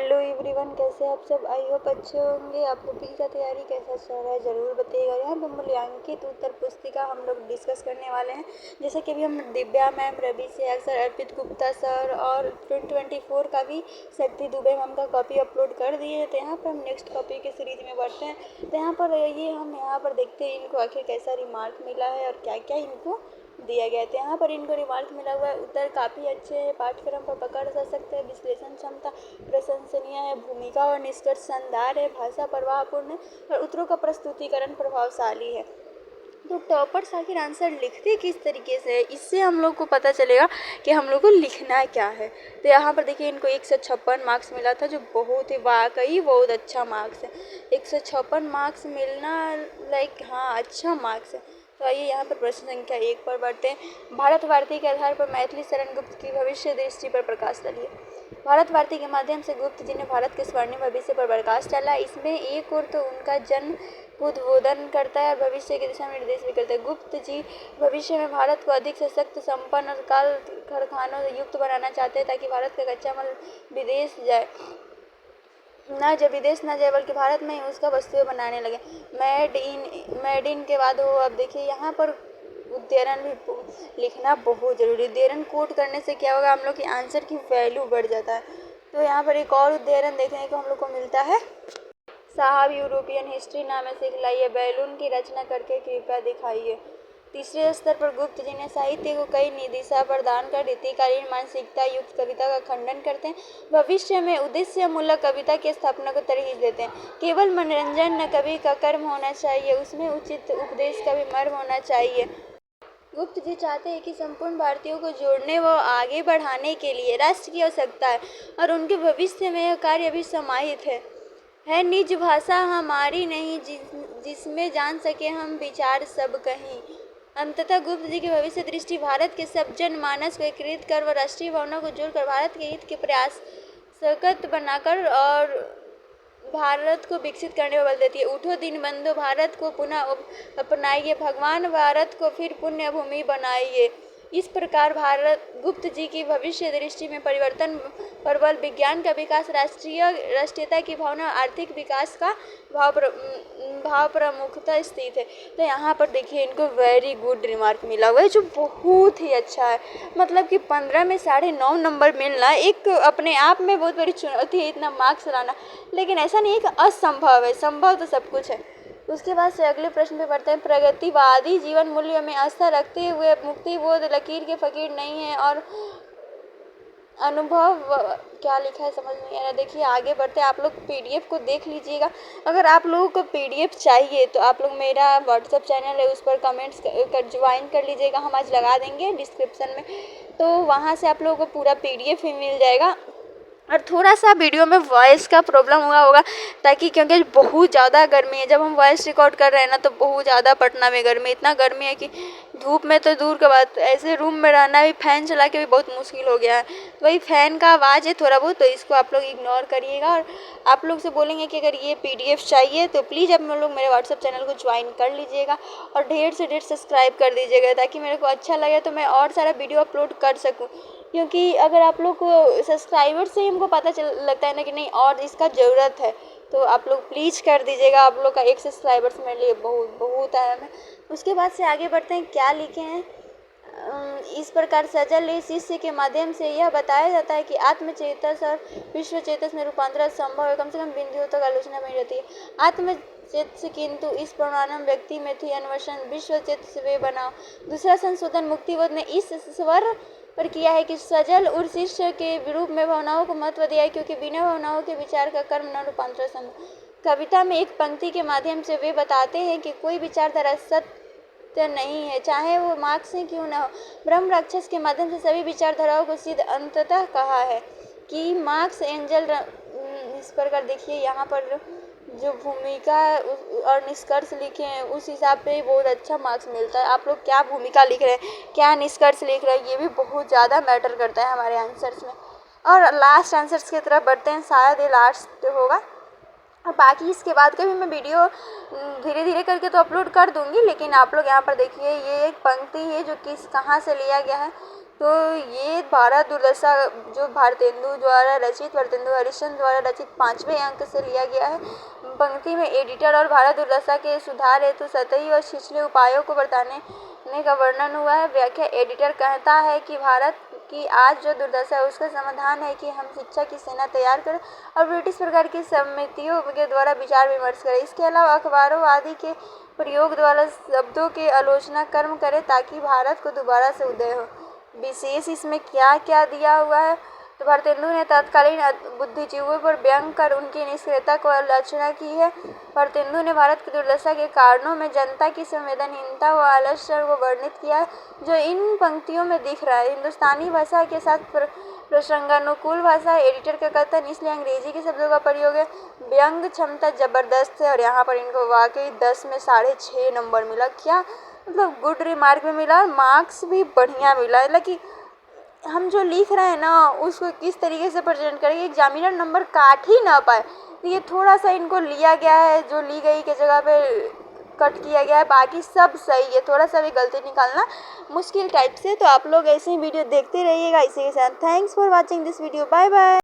Hello everyone, कैसे आप सब। आई होप अच्छे होंगे। आप लोग की तैयारी कैसा चल रहा है ज़रूर बताइएगा। यहाँ पर मूल्यांकित उत्तर पुस्तिका हम लोग डिस्कस करने वाले हैं। जैसे कि अभी हम दिव्या मैम, रवि से सर, अर्पित गुप्ता सर और 2024 का भी शक्ति दुबे मैम का कॉपी अपलोड कर दिए हैं। तो यहाँ पर हम नेक्स्ट कॉपी के सीरीज में बढ़ते हैं। तो यहाँ पर ये हम यहाँ पर देखते हैं इनको आखिर कैसा रिमार्क मिला है और क्या क्या इनको दिया गया था। यहाँ पर इनको रिमार्क मिला हुआ है। उत्तर काफ़ी अच्छे हैं, पाठ्यक्रम पर पकड़ कर सकते हैं, विश्लेषण क्षमता प्रशंसनीय है, भूमिका और निष्कर्ष शानदार है, भाषा प्रवाहपूर्ण है और उत्तरों का प्रस्तुतिकरण प्रभावशाली है। तो टॉपर्स आखिर आंसर लिखते किस तरीके से है, इससे हम लोग को पता चलेगा कि हम लोग को लिखना क्या है। तो यहाँ पर देखिए इनको 156 मार्क्स मिला था, जो बहुत ही वाकई बहुत अच्छा मार्क्स है। 156 मार्क्स मिलना लाइक हाँ अच्छा मार्क्स है। तो आइए यहाँ पर प्रश्न संख्या 1 पर बढ़ते हैं। भारत भारती के आधार पर मैथिली शरण गुप्त की भविष्य दृष्टि पर प्रकाश डालिए। भारत भारती के माध्यम से गुप्त जी ने भारत के स्वर्णिम भविष्य पर प्रकाश डाला। इसमें एक और तो उनका जन्म उद्बोधन करता है और भविष्य की दिशा में निर्देश भी करता है। गुप्त जी भविष्य में भारत को अधिक सशक्त, संपन्न और काल कारखानों से युक्त बनाना चाहते हैं, ताकि भारत का कच्चा माल विदेश जाए जब विदेश ना जाए बल्कि भारत में ही उसका वस्तुएं बनाने लगे। मेड इन के बाद हो। अब देखिए यहाँ पर उद्धरण भी लिखना बहुत ज़रूरी है। उद्धरण कोट करने से क्या होगा, हम लोग की आंसर की वैल्यू बढ़ जाता है। तो यहाँ पर एक और उद्धरण देखने को हम लोग को मिलता है। साहब यूरोपियन हिस्ट्री नाम से खिलाइए, बैलून की रचना करके कृपया दिखाइए। तीसरे स्तर पर गुप्त जी ने साहित्य को कई दिशा प्रदान कर रीतिकालीन मानसिकता युक्त कविता का खंडन करते हैं। भविष्य में उद्देश्यमूलक कविता की स्थापना को तरजीह देते हैं। केवल मनोरंजन न कवि का कर्म होना चाहिए, उसमें उचित उपदेश का भी मर्म होना चाहिए। गुप्त जी चाहते हैं कि संपूर्ण भारतीयों को जोड़ने व आगे बढ़ाने के लिए राष्ट्र की आवश्यकता है और उनके भविष्य में यह कार्य भी समाहित है निज भाषा हमारी नहीं, जिसमें जान सके हम विचार सब कहीं। अंततः गुप्त जी की भविष्य दृष्टि भारत के सब जन मानस को एकीकृत कर व राष्ट्रीय भावना को जोड़कर भारत के हित के प्रयास सशक्त बनाकर और भारत को विकसित करने पर बल देती है। उठो दीनबंधु, भारत को पुनः अपनाइए, भगवान भारत को फिर पुण्य भूमि बनाइए। इस प्रकार भारत गुप्त जी की भविष्य दृष्टि में परिवर्तन प्रबल, विज्ञान का विकास, राष्ट्रीयता की भावना, आर्थिक विकास का भाव प्रमुखता स्थित है। तो यहाँ पर देखिए इनको वेरी गुड रिमार्क मिला हुआ है, जो बहुत ही अच्छा है। मतलब कि 15 में 9.5 नंबर मिलना एक अपने आप में बहुत बड़ी चुनौती है, इतना मार्क्स लाना। लेकिन ऐसा नहीं है कि असंभव है, संभव तो सब कुछ है। उसके बाद से अगले प्रश्न पे पढ़ते हैं। प्रगतिवादी जीवन मूल्यों में आस्था रखते हुए मुक्ति बोध लकीर के फकीर नहीं है और अनुभव क्या लिखा है समझ नहीं आ रहा। देखिए आगे बढ़ते हैं, आप लोग पीडीएफ को देख लीजिएगा। अगर आप लोगों को पीडीएफ चाहिए तो आप लोग मेरा व्हाट्सएप चैनल है, उस पर कमेंट्स कर ज्वाइन कर लीजिएगा। हम आज लगा देंगे डिस्क्रिप्शन में, तो वहाँ से आप लोगों को पूरा पीडीएफ ही मिल जाएगा। और थोड़ा सा वीडियो में वॉइस का प्रॉब्लम हुआ होगा, ताकि क्योंकि बहुत ज़्यादा गर्मी है। जब हम वॉइस रिकॉर्ड कर रहे हैं ना, तो बहुत ज़्यादा पटना में गर्मी, इतना गर्मी है कि धूप में तो दूर के बात, ऐसे रूम में रहना भी फैन चला के भी बहुत मुश्किल हो गया है। तो वही फैन का आवाज़ है थोड़ा बहुत, तो इसको आप लोग इग्नोर करिएगा। और आप लोग से बोलेंगे कि अगर ये पीडीएफ चाहिए तो प्लीज़ आप लोग मेरे व्हाट्सएप चैनल को ज्वाइन कर लीजिएगा और ढेर से ढेर सब्सक्राइब कर दीजिएगा, ताकि मेरे को अच्छा लगे तो मैं और सारा वीडियो अपलोड कर सकूँ। क्योंकि अगर आप लोग को सब्सक्राइबर से ही हमको पता चल लगता है ना कि नहीं और इसका ज़रूरत है, तो आप लोग प्लीज़ कर दीजिएगा। आप लोग का एक सब्सक्राइबर्स मेरे लिए बहुत बहुत अहम है। उसके बाद से आगे बढ़ते हैं, क्या लिखे हैं। इस प्रकार सजल शिष्य के माध्यम से यह बताया जाता है कि आत्मचेतस और विश्व चेतस में रूपांतरण संभव है, कम से कम बिंदुओं तक आलोचना बनी रहती है। आत्मचेतस किंतु इस परिणाम व्यक्ति में थी अन्वेषण, विश्व चेतस वे बनाओ। दूसरा संशोधन मुक्तिबोध ने इस स्वर पर किया है कि सजल और शिष्य के रूप में भावनाओं को महत्व दिया है, क्योंकि बिना भावनाओं के विचार का कर्म न रूपांतरण संभव। कविता में एक पंक्ति के माध्यम से वे बताते हैं कि कोई विचारधारा सत्य नहीं है, चाहे वो मार्क्स से क्यों न हो। ब्रह्म राक्षस के माध्यम से सभी विचारधाराओं को सिद्ध अंततः कहा है कि मार्क्स एंजल इस प्रकार देखिए यहाँ पर जो भूमिका और निष्कर्ष लिखे हैं उस हिसाब पे बहुत अच्छा मार्क्स मिलता है। आप लोग क्या भूमिका लिख रहे हैं, क्या निष्कर्ष लिख रहे हैं, ये भी बहुत ज़्यादा मैटर करता है हमारे आंसर्स में। और लास्ट आंसर्स की तरफ बढ़ते हैं, शायद ये लास्ट होगा। और बाकी इसके बाद का भी मैं वीडियो धीरे धीरे करके तो अपलोड कर दूंगी, लेकिन आप लोग यहाँ पर देखिए ये एक पंक्ति है जो किस कहाँ से लिया गया है। तो ये भारत दुर्दशा जो भारतेंदु द्वारा रचित, भारतेंदु हरिश्चंद्र द्वारा रचित 5वें अंक से लिया गया है। पंक्ति में एडिटर और भारत दुर्दशा के सुधार हेतु सतही और छिछले उपायों को बताने का वर्णन हुआ है। व्याख्या: एडिटर कहता है कि भारत की आज जो दुर्दशा है उसका समाधान है कि हम शिक्षा की सेना तैयार करें और ब्रिटिश सरकार की समितियों के द्वारा विचार विमर्श करें। इसके अलावा अखबारों आदि के प्रयोग द्वारा शब्दों के आलोचना कर्म करें ताकि भारत को दोबारा से उदय हो। विशेष इसमें क्या क्या दिया हुआ है, तो भारतेंदु ने तत्कालीन बुद्धिजीवियों पर व्यंग कर उनकी निष्क्रियता को आलोचना की है। भारतेंदु ने भारत की दुर्दशा के कारणों में जनता की संवेदनहीनता व आलस्य को वर्णित किया है, जो इन पंक्तियों में दिख रहा है। हिंदुस्तानी भाषा के साथ प्रसंगानुकूल भाषा, एडिटर का कथन, इसलिए अंग्रेजी के शब्दों का प्रयोग है। व्यंग क्षमता जबरदस्त है और यहाँ पर इनको वाकई 10 में 6.5 नंबर मिला। क्या मतलब गुड रिमार्क भी मिला और मार्क्स भी बढ़िया मिला। मतलब कि हम जो लिख रहे हैं ना उसको किस तरीके से प्रेजेंट करेंगे, एग्जामिनर नंबर काट ही ना पाए। तो ये थोड़ा सा इनको लिया गया है, जो ली गई के जगह पे कट किया गया है, बाकी सब सही है। थोड़ा सा भी गलती निकालना मुश्किल टाइप से। तो आप लोग ऐसे ही वीडियो देखते रहिएगा इसी के साथ। Thanks for watching this video. Bye bye.